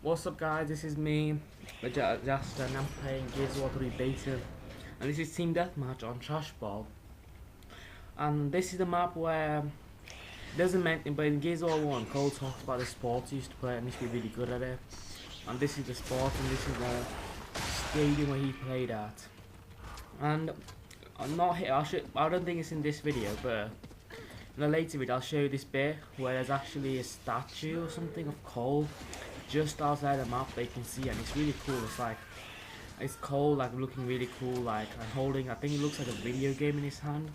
What's up guys, this is me, Justin, and I'm playing gow3 beta, and this is Team Deathmatch on Trash Ball. And this is the map where, doesn't mention, but in gow1, Cole talks about the sports he used to play and he used to be really good at it. And this is the sport, and this is the stadium where he played at. And I'm not here, I don't think it's in this video, but in a later video I'll show you this bit where there's actually a statue or something of Cole just outside the map that you can see, and it's really cool. It's Cole like looking really cool, like, and holding, I think it looks like a video game in his hand.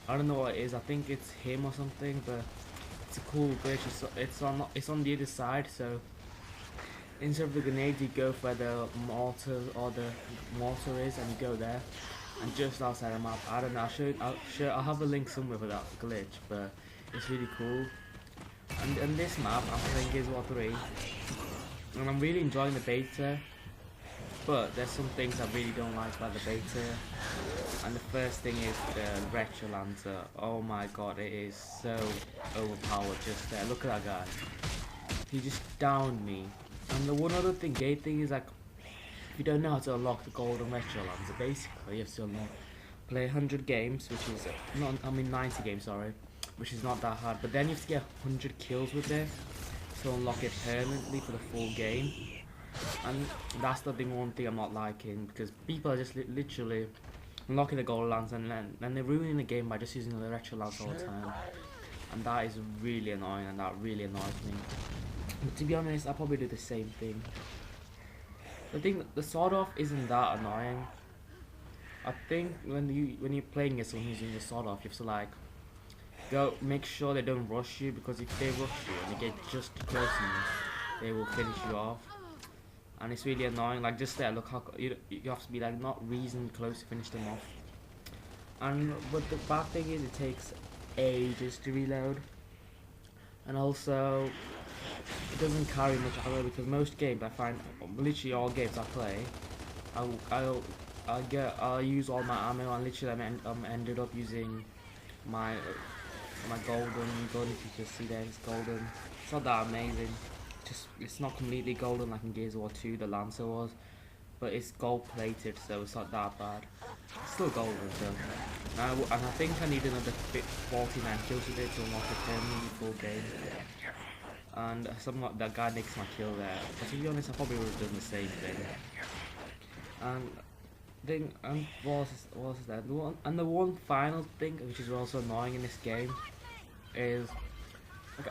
I don't know what it is, I think it's him or something, but it's a cool glitch. It's on the other side, so instead of the grenades you go for the mortar, or the mortar is, and you go there, and just outside the map. I don't know, I'll have a link somewhere for that glitch, but it's really cool. And in this map I'm playing gow3, and I'm really enjoying the beta, but there's some things I really don't like about the beta. And the first thing is the retro lancer. Oh my god, it is so overpowered just there. Look at that guy, he just downed me. And the one other thing, gay thing, is like, if you don't know how to unlock the golden retro lancer, basically you have to play 100 games, which is 90 games, sorry, which is not that hard, but then you have to get 100 kills with it to unlock it permanently for the full game. And that's the one thing I'm not liking, because people are just literally unlocking the gold lance and then they're ruining the game by just using the retro lance all the time, and that is really annoying, and that really annoys me. But to be honest, I'll probably do the same thing. I think the sawed off isn't that annoying. I think when you're playing as someone who's using the sawed off, you have to like make sure they don't rush you, because if they rush you and they get just close enough, they will finish you off. And it's really annoying, like just there, look how you have to be like not reasonably close to finish them off. But the bad thing is it takes ages to reload, and also it doesn't carry much ammo, because most games I find, literally all games I play, I'll use all my ammo, and literally ended up using my golden gun. If you can see there, it's golden. It's not that amazing. It's not completely golden like in gow2 the Lancer was, but it's gold plated, so it's not that bad. It's still golden though. And I think I need another 49 kills with it to unlock the permanently full game. And that guy makes my kill there. But to be honest, I probably would have done the same thing. What was that? The one final thing, which is also annoying in this game, is,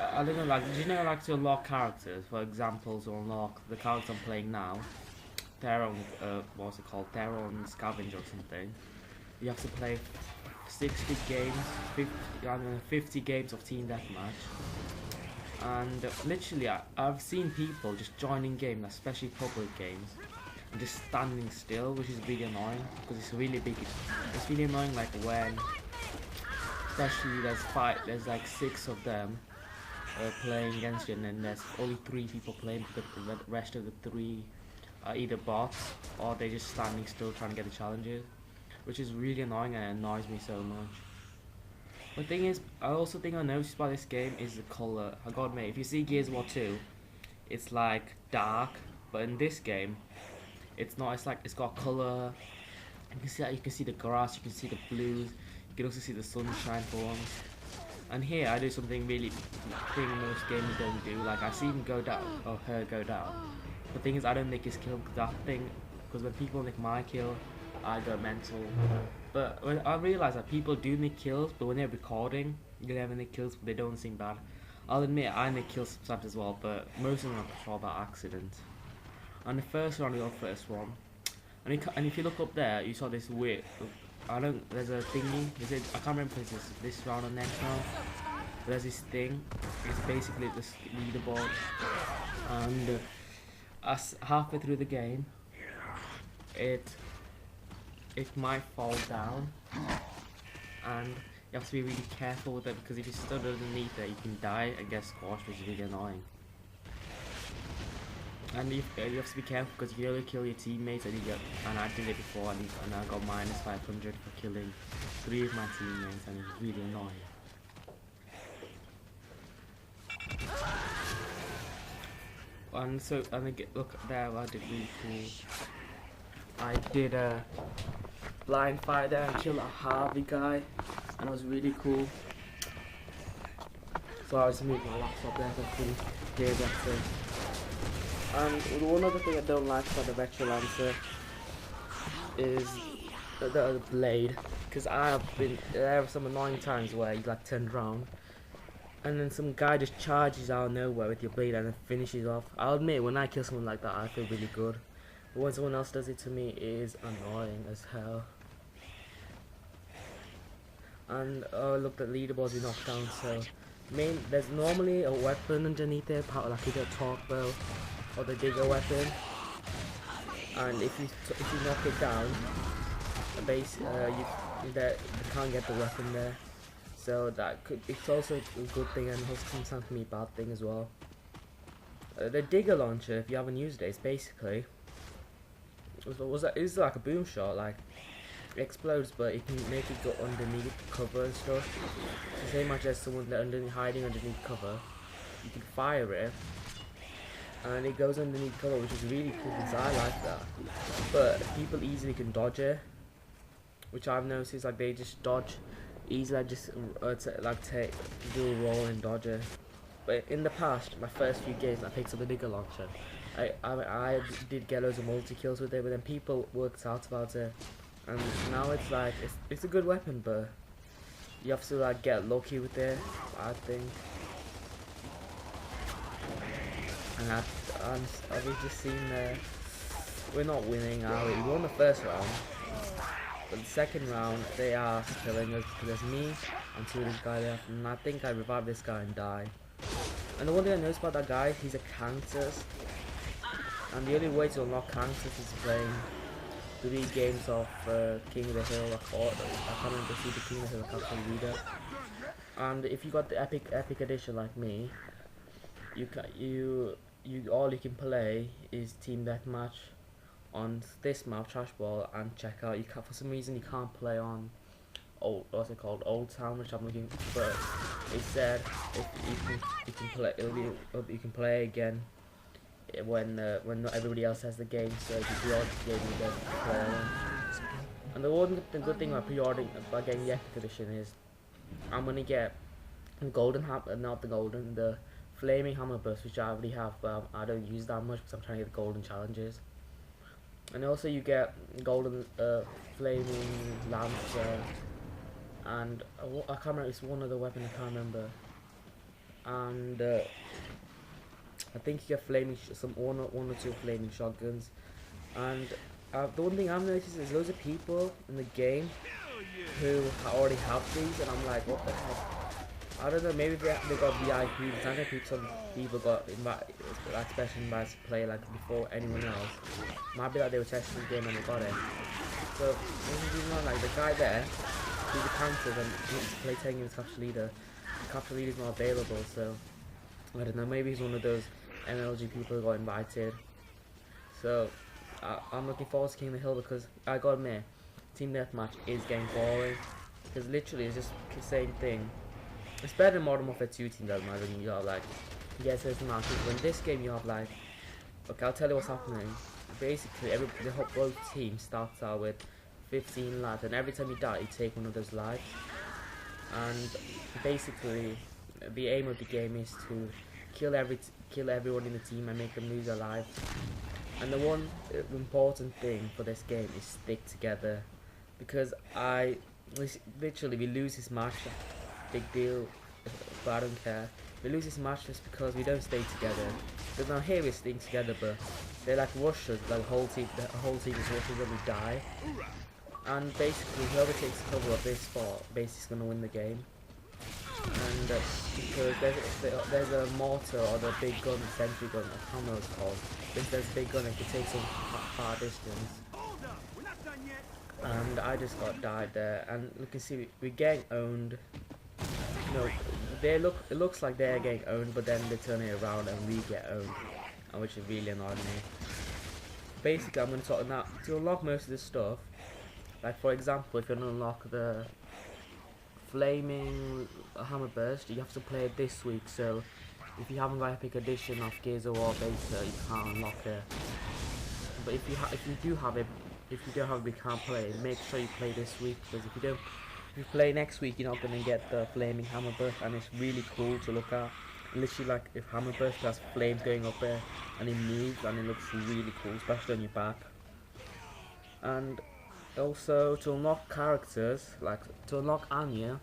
I don't know, like, do you know, like, to unlock characters, for example, to unlock the character I'm playing now, Theron, what's it called, Theron Scavenger or something, you have to play 60 games, 50 games of Team Deathmatch. And literally, I've seen people just joining games, especially public games, and just standing still, which is really annoying, because it's really big. It's really annoying, like, when, especially there's like 6 of them playing against you, and then there's only 3 people playing, but the rest of the 3 are either bots or they're just standing still trying to get the challenges, which is really annoying, and it annoys me so much. The thing is, I also think I noticed by this game is the color. I gotta admit, if you see gow2, it's like dark, but in this game, it's not. It's like it's got color. You can see that. You can see the grass. You can see the blues. You can also see the sunshine for once. And here I do something really thing most games don't do. Like, I see him go down, or her go down. The thing is, I don't make his kill, because when people make my kill, I go mental. But when I realize that people do make kills, but when they're recording, they never make kills, but they don't seem bad. I'll admit I make kills sometimes as well, but most of them are by accident. And the first round is our first one, and if you look up there, you saw this weird. There's a thingy. I can't remember if it's this round or next round. But there's this thing. It's basically this leaderboard, and halfway through the game, it might fall down, and you have to be really careful with it, because if you stood underneath it, you can die and get squashed, which is really annoying. And you have to be careful, because if you only kill your teammates, and I did it before, and I got minus 500 for killing 3 of my teammates, and it's really annoying. look there, I did really cool. I did a blind fire there and kill a Harvey guy, and it was really cool. So I was moving my laptop there so I couldn't hear that thing. And one other thing I don't like about the Retro Lancer is the blade, because there are some annoying times where you like turned around and then some guy just charges out of nowhere with your blade and then finishes off. I'll admit, when I kill someone like that, I feel really good. But when someone else does it to me, it is annoying as hell. And look, the leaderboards we knocked down. So, there's normally a weapon underneath there, like either a torque bow or the digger weapon. And if you knock it down, you can't get the weapon there. So it's also a good thing and sometimes can be a bad thing as well. The digger launcher, if you haven't used it, it's basically it's like a boom shot. Like, it explodes, but it can make it go underneath cover and stuff. So say much as someone hiding underneath cover, you can fire it, and it goes underneath cover, which is really cool because I like that. But people easily can dodge it, which I've noticed is like they just dodge easily, just do a roll and dodge it. But in the past, my first few games, I picked up the digger launcher. I did get loads of multi kills with it, but then people worked out about it, and now it's like it's a good weapon, but you have to like get lucky with it, I think. And I've just seen we're not winning, are we? We won the first round. But the second round, they are killing us because there's me and two of this guy there, and I think I revived this guy and died. And the one thing I noticed about that guy, he's a Cactus, and the only way to unlock Cactus is playing 3 games of King of the Hill. I can't remember if it's the King of the Hill, I can't read it. And if you got the epic edition like me, all you can play is team deathmatch on this map, Trash Ball, and check out. For some reason you can't play on what's it called, Old Town, which I'm looking. But it said you can play. You can play again when not everybody else has the game. So if you pre-order the game, you get to play on. And the good thing about pre-ordering by getting the Epic Edition is I'm gonna get the Flaming Hammer Burst, which I already have, but I don't use that much because I'm trying to get the golden challenges. And also you get golden flaming lancer, and I can't remember, it's one other weapon I can't remember. And I think you get one or two flaming shotguns. And the one thing I've noticed is there's loads of people in the game who already have these, and I'm like, what the heck? I don't know, maybe they got VIPs. I know some people got special invites to play like before anyone else. Might be that they were testing the game and they got it. So, like the guy there, he's a counter and he's taking his capture leader. The capture leader is not available, so I don't know, maybe he's one of those MLG people who got invited. So, I'm looking forward to King of the Hill because I gotta admit, Team Deathmatch is getting boring. Because literally it's just the same thing. It's better than Modern Warfare 2 Team Deathmatch when you have like, certain matches. When this game you have like, okay, I'll tell you what's happening. Basically, both team starts out with 15 lives, and every time you die, you take one of those lives. And basically, the aim of the game is to kill everyone in the team and make them lose their lives. And the one important thing for this game is stick together, because literally we lose this match, big deal, but I don't care. We lose this match just because we don't stay together. Because now here we're staying together, but they like rush us, like the whole team is rushing when we die. And basically whoever takes cover of this spot basically is going to win the game. And because there's a mortar or the big gun, the sentry gun, I can't remember what it's called. There's a big gun that can take some far distance. And I just got died there, and you can see we're getting owned. No, it looks like they're getting owned, but then they turn it around and we get owned, which is really annoying me. Basically, I'm going to talk now to unlock most of this stuff. Like for example, if you want to unlock the Flaming Hammer Burst, you have to play it this week. So if you haven't got Epic Edition of Gears of War Beta, you can't unlock it. But if you do have it, if you don't have it, you can't play it. Make sure you play this week, because if you play next week, you're not gonna get the flaming hammer burst, and it's really cool to look at. Literally, like if hammer burst has flames going up there, and it moves, and it looks really cool, especially on your back. And also, to unlock characters, like to unlock Anya,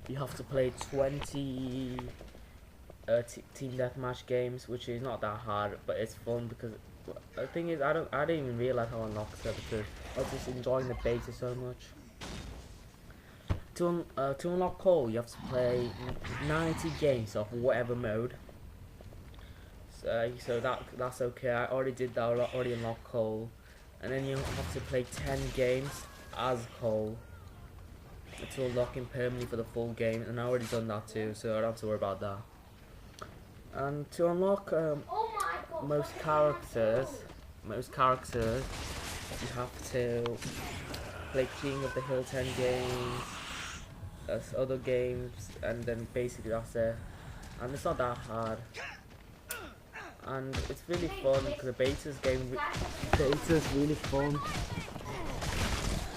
you have to play 20 team deathmatch games, which is not that hard, but it's fun because the thing is, I didn't even realize how I unlocked her because I was just enjoying the beta so much. To unlock Cole, you have to play 90 games of whatever mode. So that's okay. I already did that. I already unlocked Cole, and then you have to play 10 games as Cole to unlock him permanently for the full game, and I already done that too, so I don't have to worry about that. And to unlock most characters, you have to play King of the Hill 10 games, other games, and then basically that's it. And it's not that hard, and it's really fun because the beta's really fun.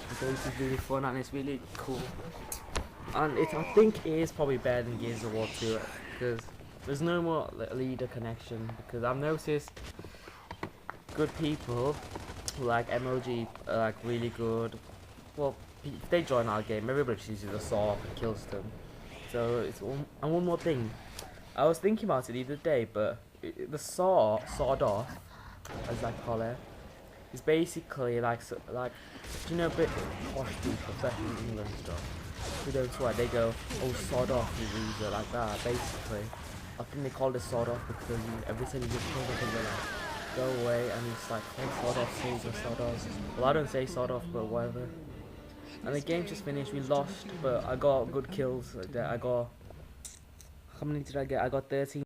The beta's really fun, and it's really cool. And I think it is probably better than Gears of War 2 because there's no more leader connection. Because I've noticed good people like MOG are like really good. Well, if they join our game, everybody chooses the saw and kills them. So it's and one more thing, I was thinking about it the other day, but the sawed off, as I call it, is basically like do you know a bit posh people, especially in England and stuff, who don't swear, they go, oh, sod off, you loser, like that. Basically, I think they call it sod off because every time you get pulled up and they're like, go away, and it's like, oh, sod off, Caesar, sod off. Well, I don't say sod off, but whatever. And the game just finished, we lost, but I got good kills. I got, how many did I get? I got 13.